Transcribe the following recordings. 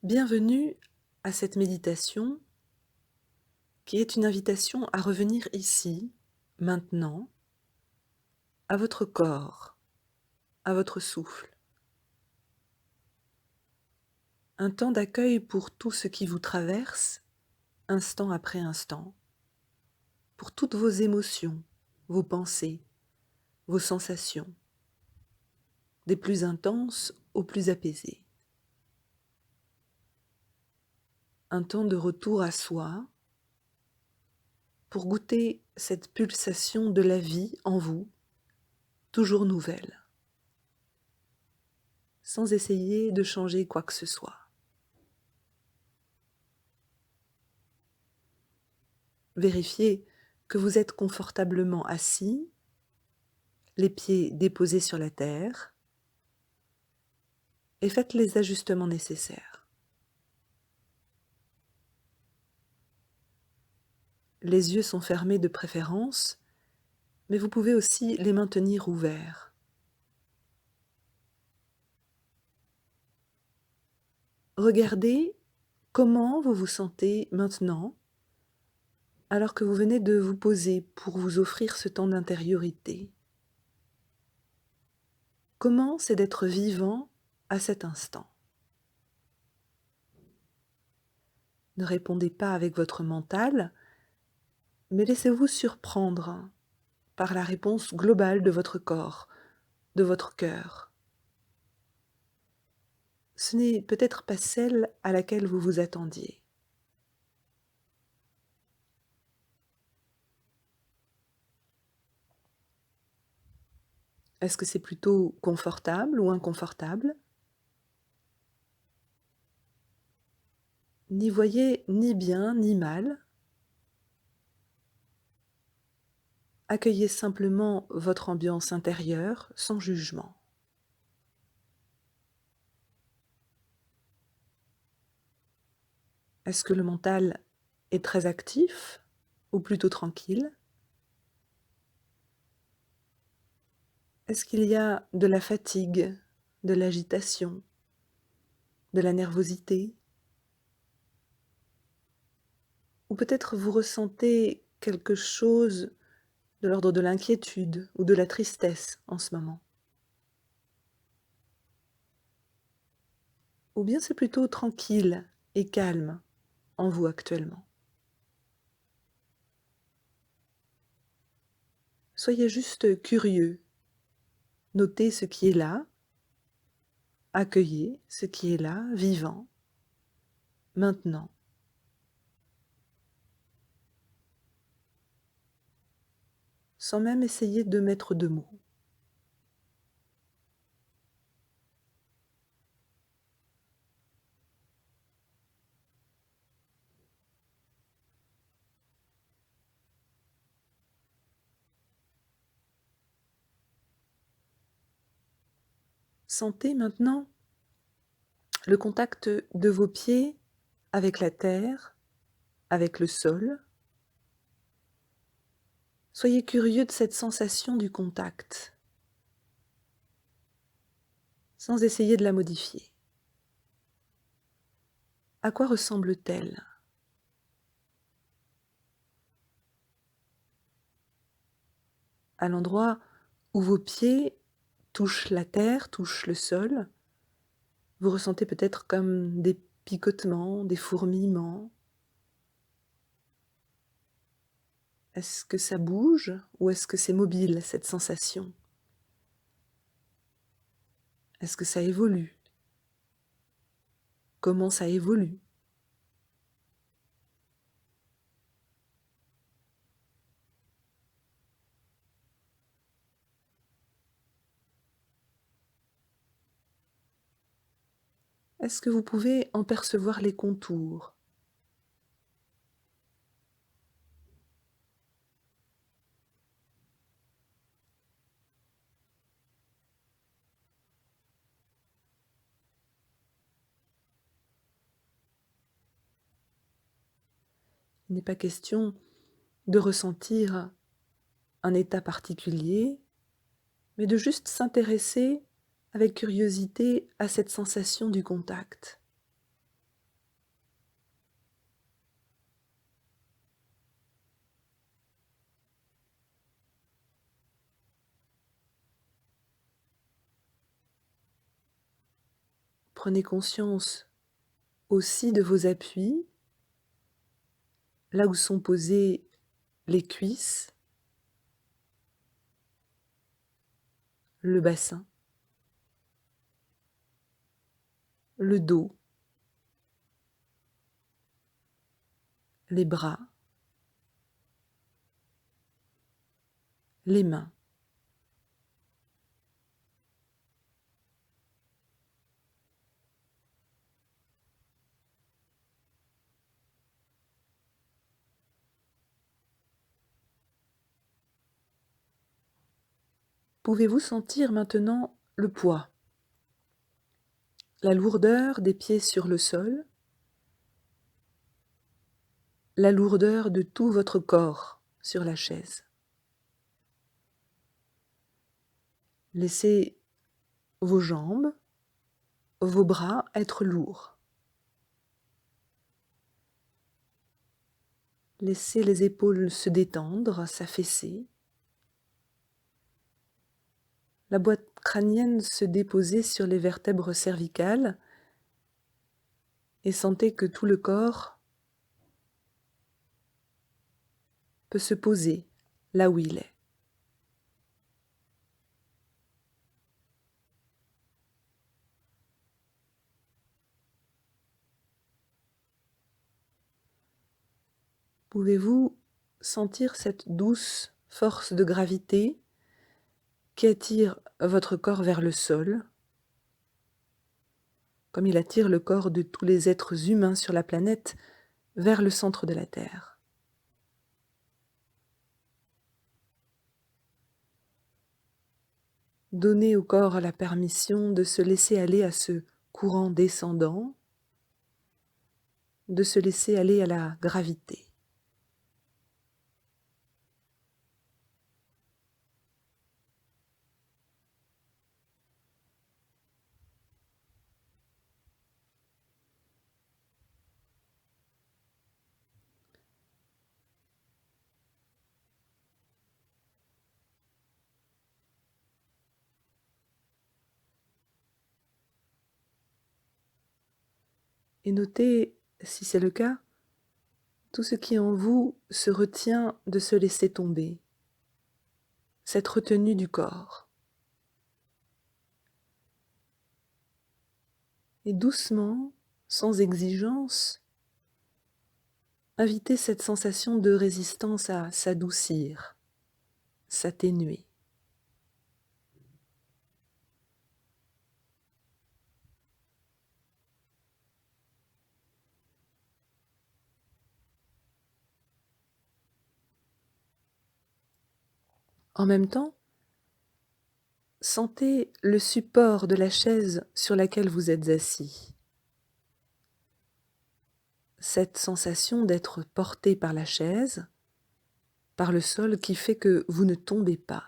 Bienvenue à cette méditation qui est une invitation à revenir ici, maintenant, à votre corps, à votre souffle. Un temps d'accueil pour tout ce qui vous traverse, instant après instant, pour toutes vos émotions, vos pensées, vos sensations, des plus intenses aux plus apaisées. Un temps de retour à soi, pour goûter cette pulsation de la vie en vous, toujours nouvelle, sans essayer de changer quoi que ce soit. Vérifiez que vous êtes confortablement assis, les pieds déposés sur la terre, et faites les ajustements nécessaires. Les yeux sont fermés de préférence, mais vous pouvez aussi les maintenir ouverts. Regardez comment vous vous sentez maintenant, alors que vous venez de vous poser pour vous offrir ce temps d'intériorité. Comment c'est d'être vivant à cet instant? Ne répondez pas avec votre mental, mais laissez-vous surprendre par la réponse globale de votre corps, de votre cœur. Ce n'est peut-être pas celle à laquelle vous vous attendiez. Est-ce que c'est plutôt confortable ou inconfortable? N'y voyez ni bien ni mal. Accueillez simplement votre ambiance intérieure sans jugement. Est-ce que le mental est très actif ou plutôt tranquille? Est-ce qu'il y a de la fatigue, de l'agitation, de la nervosité? Ou peut-être vous ressentez quelque chose de l'ordre de l'inquiétude ou de la tristesse en ce moment? Ou bien c'est plutôt tranquille et calme en vous actuellement? Soyez juste curieux, notez ce qui est là, accueillez ce qui est là, vivant, maintenant. Sans même essayer de mettre de mots. Sentez maintenant le contact de vos pieds avec la terre, avec le sol. Soyez curieux de cette sensation du contact, sans essayer de la modifier. À quoi ressemble-t-elle? À l'endroit où vos pieds touchent la terre, touchent le sol, vous ressentez peut-être comme des picotements, des fourmillements. Est-ce que ça bouge ou est-ce que c'est mobile, cette sensation? Est-ce que ça évolue? Comment ça évolue? Est-ce que vous pouvez en percevoir les contours? Il n'est pas question de ressentir un état particulier, mais de juste s'intéresser avec curiosité à cette sensation du contact. Prenez conscience aussi de vos appuis, là où sont posées les cuisses, le bassin, le dos, les bras, les mains. Pouvez-vous sentir maintenant le poids, la lourdeur des pieds sur le sol, la lourdeur de tout votre corps sur la chaise? Laissez vos jambes, vos bras être lourds. Laissez les épaules se détendre, s'affaisser. La boîte crânienne se déposer sur les vertèbres cervicales et sentez que tout le corps peut se poser là où il est. Pouvez-vous sentir cette douce force de gravité qui attire votre corps vers le sol, comme il attire le corps de tous les êtres humains sur la planète vers le centre de la Terre? Donnez au corps la permission de se laisser aller à ce courant descendant, de se laisser aller à la gravité. Et notez, si c'est le cas, tout ce qui en vous se retient de se laisser tomber, cette retenue du corps. Et doucement, sans exigence, invitez cette sensation de résistance à s'adoucir, s'atténuer. En même temps, sentez le support de la chaise sur laquelle vous êtes assis. Cette sensation d'être porté par la chaise, par le sol, qui fait que vous ne tombez pas.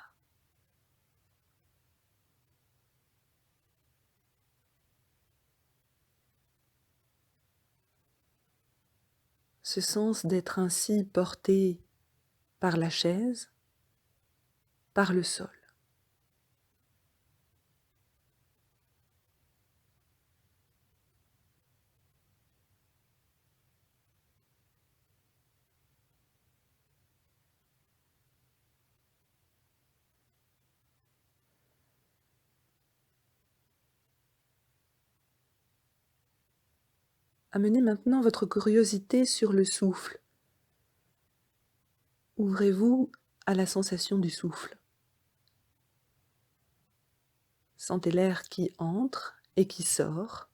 Ce sens d'être ainsi porté par la chaise, par le sol. Amenez maintenant votre curiosité sur le souffle. Ouvrez-vous à la sensation du souffle. Sentez l'air qui entre et qui sort,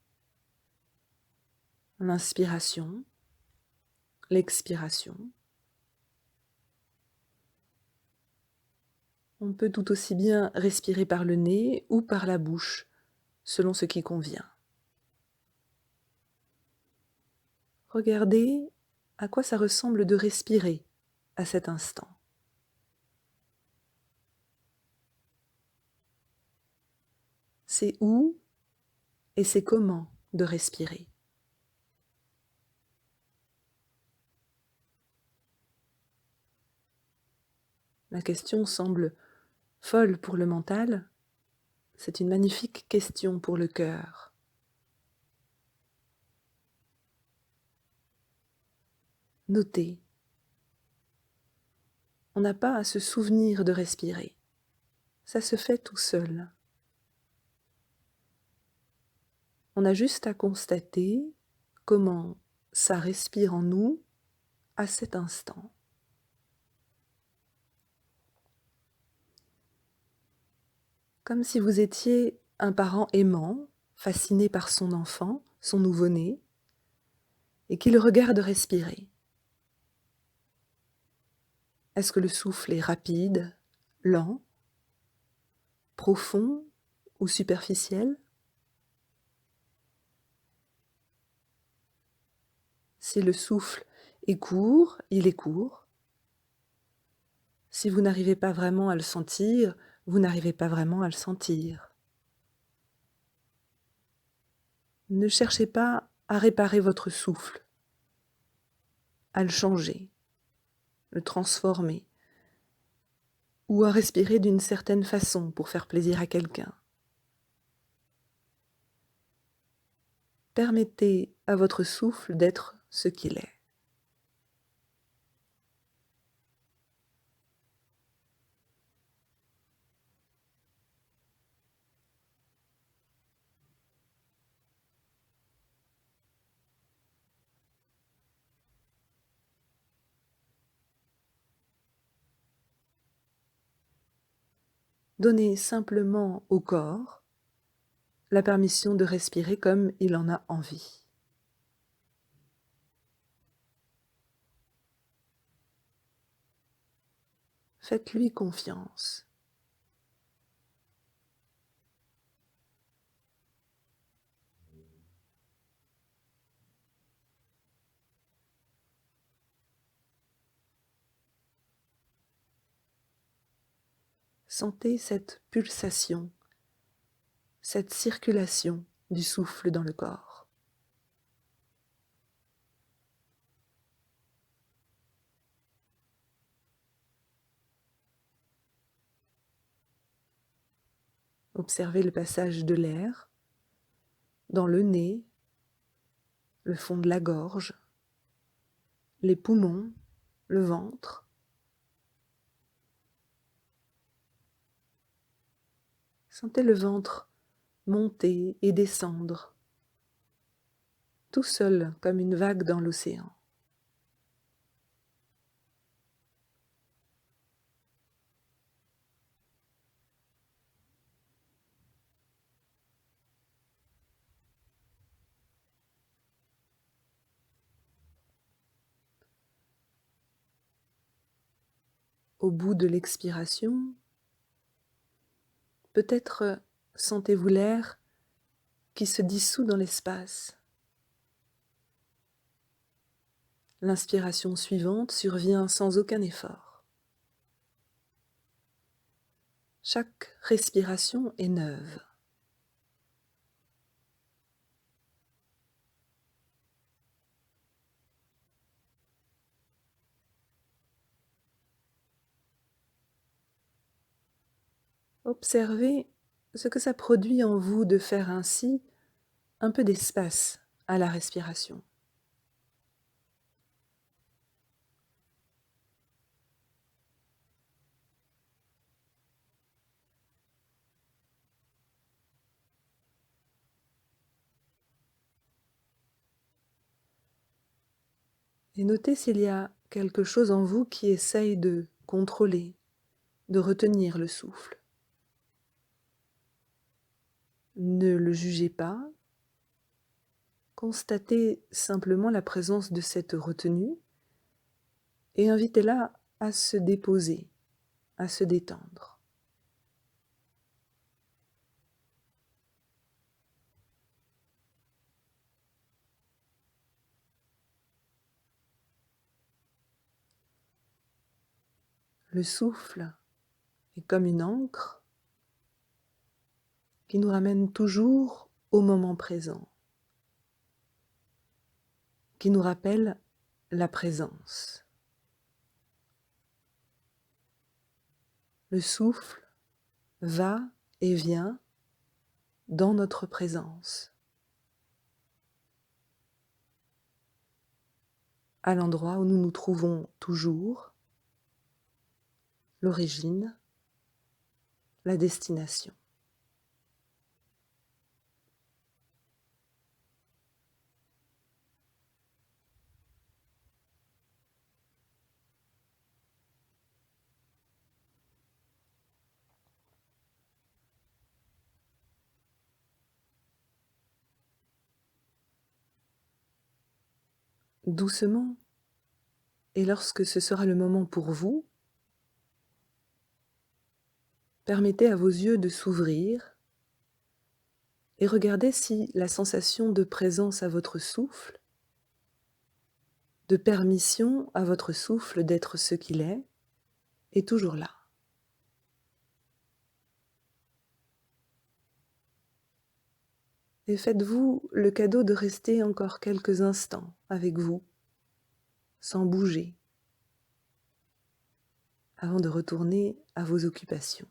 l'inspiration, l'expiration. On peut tout aussi bien respirer par le nez ou par la bouche, selon ce qui convient. Regardez à quoi ça ressemble de respirer à cet instant. C'est où et c'est comment de respirer. La question semble folle pour le mental, c'est une magnifique question pour le cœur. notez. On n'a pas à se souvenir de respirer. Ça se fait tout seul. On a juste à constater comment ça respire en nous à cet instant. Comme si vous étiez un parent aimant, fasciné par son enfant, son nouveau-né, et qui le regarde respirer. Est-ce que le souffle est rapide, lent, profond ou superficiel? Si le souffle est court, il est court. Si vous n'arrivez pas vraiment à le sentir, vous n'arrivez pas vraiment à le sentir. Ne cherchez pas à réparer votre souffle, à le changer, le transformer, ou à respirer d'une certaine façon pour faire plaisir à quelqu'un. Permettez à votre souffle d'être ce qu'il est. Donnez simplement au corps la permission de respirer comme il en a envie. Faites-lui confiance. Sentez cette pulsation, cette circulation du souffle dans le corps. Observez le passage de l'air dans le nez, le fond de la gorge, les poumons, le ventre. Sentez le ventre monter et descendre, tout seul comme une vague dans l'océan. Au bout de l'expiration, peut-être sentez-vous l'air qui se dissout dans l'espace. L'inspiration suivante survient sans aucun effort. Chaque respiration est neuve. Observez ce que ça produit en vous de faire ainsi un peu d'espace à la respiration. Et notez s'il y a quelque chose en vous qui essaye de contrôler, de retenir le souffle. Ne le jugez pas, constatez simplement la présence de cette retenue et invitez-la à se déposer, à se détendre. Le souffle est comme une ancre qui nous ramène toujours au moment présent, qui nous rappelle la présence. Le souffle va et vient dans notre présence. à l'endroit où nous nous trouvons toujours, l'origine, la destination. Doucement, et lorsque ce sera le moment pour vous, permettez à vos yeux de s'ouvrir et regardez si la sensation de présence à votre souffle, de permission à votre souffle d'être ce qu'il est toujours là. Et faites-vous le cadeau de rester encore quelques instants avec vous, sans bouger, avant de retourner à vos occupations.